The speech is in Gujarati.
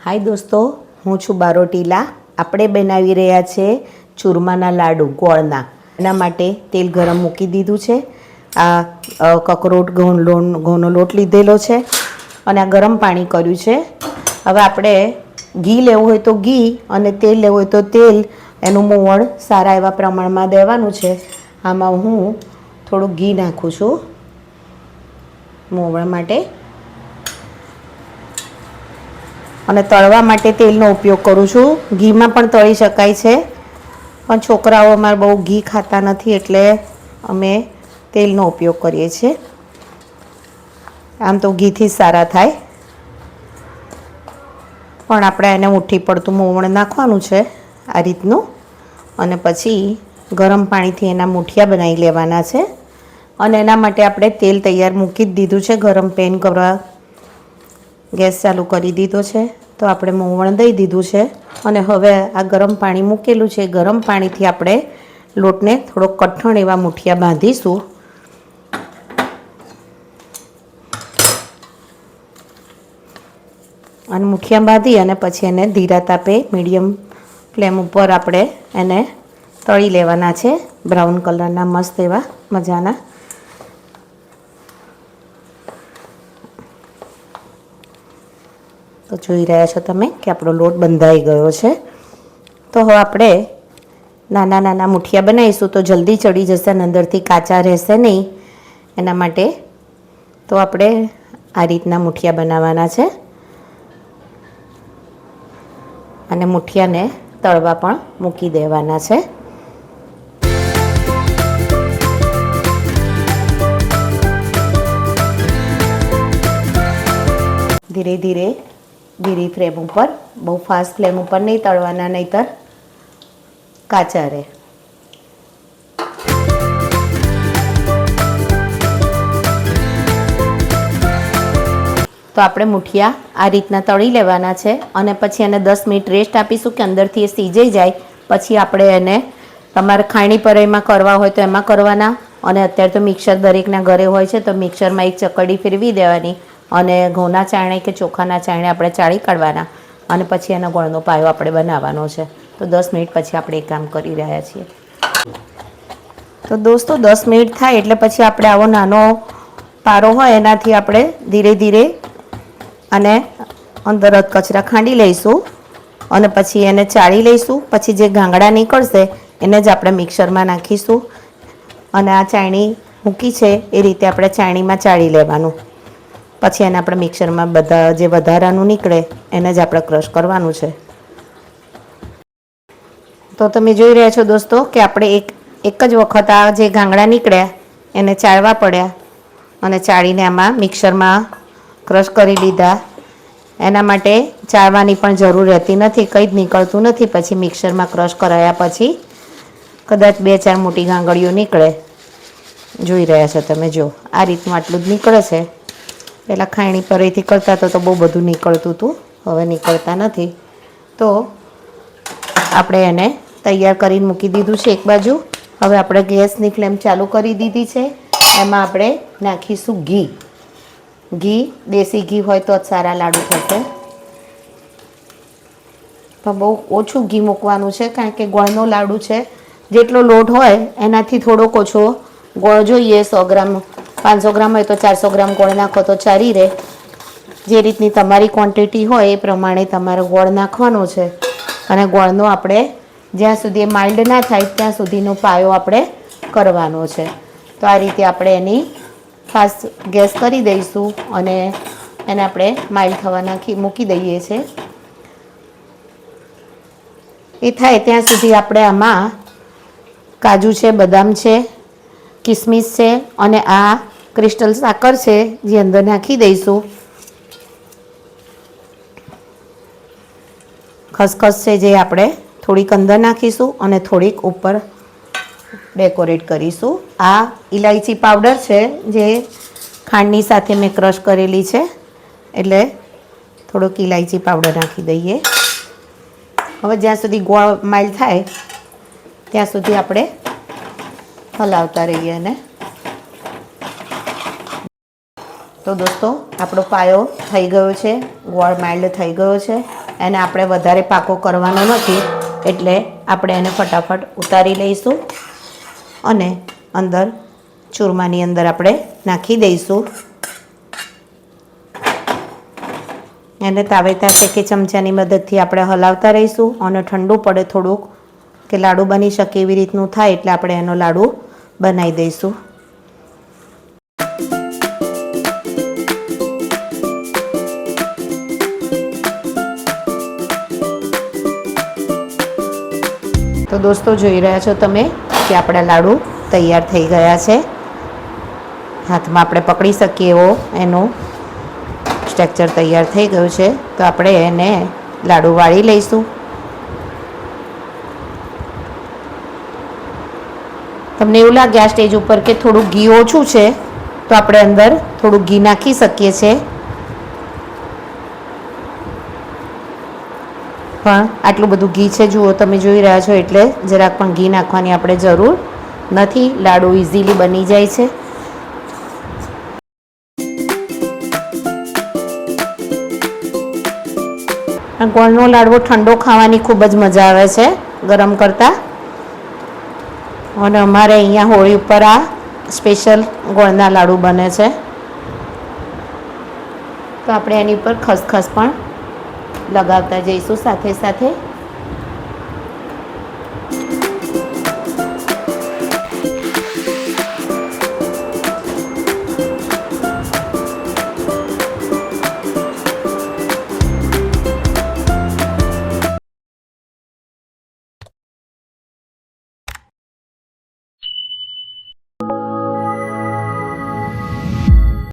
હાય દોસ્તો, હું છું બારોટીલા. આપણે બનાવી રહ્યા છે ચૂરમાના લાડુ ગોળના. એના માટે તેલ ગરમ મૂકી દીધું છે. આ કકરોટ ઘઉંનો લોટ લીધેલો છે અને આ ગરમ પાણી કર્યું છે. હવે આપણે ઘી લેવું હોય તો ઘી અને તેલ લેવું હોય તો તેલ, એનું મોવણ સારા એવા પ્રમાણમાં દેવાનું છે. આમાં હું થોડું ઘી નાખું છું મોવણ માટે અને તળવા માટે તેલનો ઉપયોગ કરું છું. ઘીમાં પણ તળી શકાય છે, પણ છોકરાઓ અમારે બહુ ઘી ખાતા નથી એટલે અમે તેલનો ઉપયોગ કરીએ છીએ. આમ તો ઘીથી જ સારા થાય, પણ આપણે એને મુઠ્ઠી પડતું મોવણ નાખવાનું છે આ રીતનું, અને પછી ગરમ પાણીથી એના મુઠિયા બનાવી લેવાના છે. અને એના માટે આપણે તેલ તૈયાર મૂકી જ દીધું છે. ગરમ પેન કરવા ગેસ ચાલુ કરી દીધો છે, તો આપણે મોવણ દઈ દીધું છે. અને હવે આ ગરમ પાણી મૂકેલું છે, ગરમ પાણીથી આપણે લોટને થોડોક કઠણ એવા મુઠિયા બાંધીશું. અને મુઠિયા બાંધી અને પછી એને ધીરા તાપે મીડિયમ ફ્લેમ ઉપર આપણે એને તળી લેવાના છે, બ્રાઉન કલરના મસ્ત એવા મજાના. તો જોઈ રહ્યા છો તમે કે આપણો લોટ બંધાઈ ગયો છે. તો હવે આપણે નાના નાના મુઠિયા બનાવીશું તો જલ્દી ચડી જશે અને અંદરથી કાચા રહેશે નહીં. એના માટે તો આપણે આ રીતના મુઠિયા બનાવવાના છે અને મુઠિયાને તળવા પણ મૂકી દેવાના છે. ધીરે ધીરે ધીરી ફ્લેમ ઉપર, બહુ ફાસ્ટ ફ્લેમ ઉપર નહીં તળવાના, નહીંતર કાચા રહે. તો આપણે મુઠિયા આ રીતના તળી લેવાના છે અને પછી એને 10 મિનિટ રેસ્ટ આપીશું કે અંદરથી એ સીજાઈ જાય. પછી આપણે એને તમારે ખાણી પરાઈમાં કરવા હોય તો એમાં કરવાના, અને અત્યારે તો મિક્સર દરેકના ઘરે હોય છે, તો મિક્સરમાં એક ચકડી ફેરવી દેવાની અને ઘઉંના ચાયણે કે ચોખાના ચાયણે આપણે ચાળી કાઢવાના અને પછી એનો ગોળનો પાયો આપણે બનાવવાનો છે. તો 10 મિનિટ પછી આપણે એ કામ કરી રહ્યા છીએ. તો દોસ્તો 10 મિનિટ થાય એટલે પછી આપણે આવો નાનો પારો હોય એનાથી આપણે ધીરે ધીરે અને અંદર કચરા ખાંડી લઈશું અને પછી એને ચાળી લઈશું. પછી જે ગાંગડા નીકળશે એને જ આપણે મિક્સરમાં નાખીશું અને આ ચાયણી મૂકી છે એ રીતે આપણે ચાયણીમાં ચાળી લેવાનું. પછી એને આપણે મિક્સરમાં બધા જે વધારાનું નીકળે એને જ આપણે ક્રશ કરવાનું છે. તો તમે જોઈ રહ્યા છો દોસ્તો કે આપણે એક જ વખત આ જે ગાંગડા નીકળ્યા એને ચાળવા પડ્યા અને ચાળીને આમાં મિક્સરમાં ક્રશ કરી લીધા. એના માટે ચાળવાની પણ જરૂર રહેતી નથી, કંઈ જ નીકળતું નથી. પછી મિક્સરમાં ક્રશ કરાયા પછી કદાચ 2-4 મોટી ગાંગડીઓ નીકળે. જોઈ રહ્યા છો તમે, જો આ રીતનું આટલું જ નીકળે છે. પહેલાં ખાયણી પરેથી કરતા તો બહુ બધું નીકળતું હતું, હવે નીકળતા નથી. તો આપણે એને તૈયાર કરીને મૂકી દીધું છે એક બાજુ. હવે આપણે ગેસની ફ્લેમ ચાલુ કરી દીધી છે. એમાં આપણે નાખીશું ઘી. દેશી ઘી હોય તો જ સારા લાડુ થશે. તો બહુ ઓછું ઘી મૂકવાનું છે, કારણ કે ગોળનો લાડુ છે. જેટલો લોટ હોય એનાથી થોડોક ઓછો ગોળ જોઈએ. 100 ગ્રામ 500 ગ્રામ હોય તો 400 ગ્રામ ગોળ નાખો તો ચાલી રહે. જે રીતની તમારી ક્વોન્ટિટી હોય એ પ્રમાણે તમારે ગોળ નાખવાનો છે. અને ગોળનો આપણે જ્યાં સુધી માઇલ્ડ ના થાય ત્યાં સુધીનો પાયો આપણે કરવાનો છે. તો આ રીતે આપણે એની ફાસ્ટ ગેસ કરી દઈશું અને એને આપણે માઇલ્ડ થવા મૂકી દઈએ છીએ. એ થાય ત્યાં સુધી આપણે આમાં કાજુ છે, બદામ છે, કિસમિસ છે અને આ ક્રિસ્ટલ સાકર છે જે અંદર નાખી દઈશું. ખસખસ છે જે આપણે થોડીક અંદર નાખીશું અને થોડીક ઉપર ડેકોરેટ કરીશું. આ ઇલાયચી પાવડર છે જે ખાંડની સાથે મેં ક્રશ કરેલી છે, એટલે થોડોક ઇલાયચી પાવડર નાખી દઈએ. હવે જ્યાં સુધી ગોળ માઇલ્ડ થાય ત્યાં સુધી આપણે હલાવતા રહીએ. અને તો દોસ્તો આપણો પાયો થઈ ગયો છે, ગોળ માઇલ્ડ થઈ ગયો છે. એને આપણે વધારે પાકો કરવાનો નથી, એટલે આપણે એને ફટાફટ ઉતારી લઈશું અને અંદર ચૂરમાની અંદર આપણે નાખી દઈશું. એને તાવેતા છે કે ચમચાની મદદથી આપણે હલાવતા રહીશું અને ઠંડુ પડે થોડુંક કે લાડુ બની શકે એવી રીતનું થાય એટલે આપણે એનો લાડુ બનાવી દઈશું. તો દોસ્તો જોઈ રહ્યા છો તમે કે આપણા લાડુ તૈયાર થઈ ગયા છે. હાથમાં આપણે પકડી શકીએ એવો એનું સ્ટ્રક્ચર તૈયાર થઈ ગયું છે. તો આપણે એને લાડુ વાળી લઈશું. તમને એવું લાગે આ સ્ટેજ ઉપર કે થોડું ઘી ઓછું છે તો આપણે અંદર થોડું ઘી નાખી શકીએ છીએ, પણ આટલું બધું ઘી છે જુઓ તમે જોઈ રહ્યા છો, એટલે જરાક પણ ઘી નાખવાની આપણે જરૂર નથી. લાડુ ઇઝીલી બની જાય છે. ગોળનો લાડવો ઠંડો ખાવાની ખૂબ જ મજા આવે છે ગરમ કરતાં, અને અમારે અહીંયા હોળી ઉપર આ સ્પેશિયલ ગોળના લાડુ બને છે. તો આપણે એની ઉપર ખસખસ પણ લગાવતા જઈશું સાથે સાથે.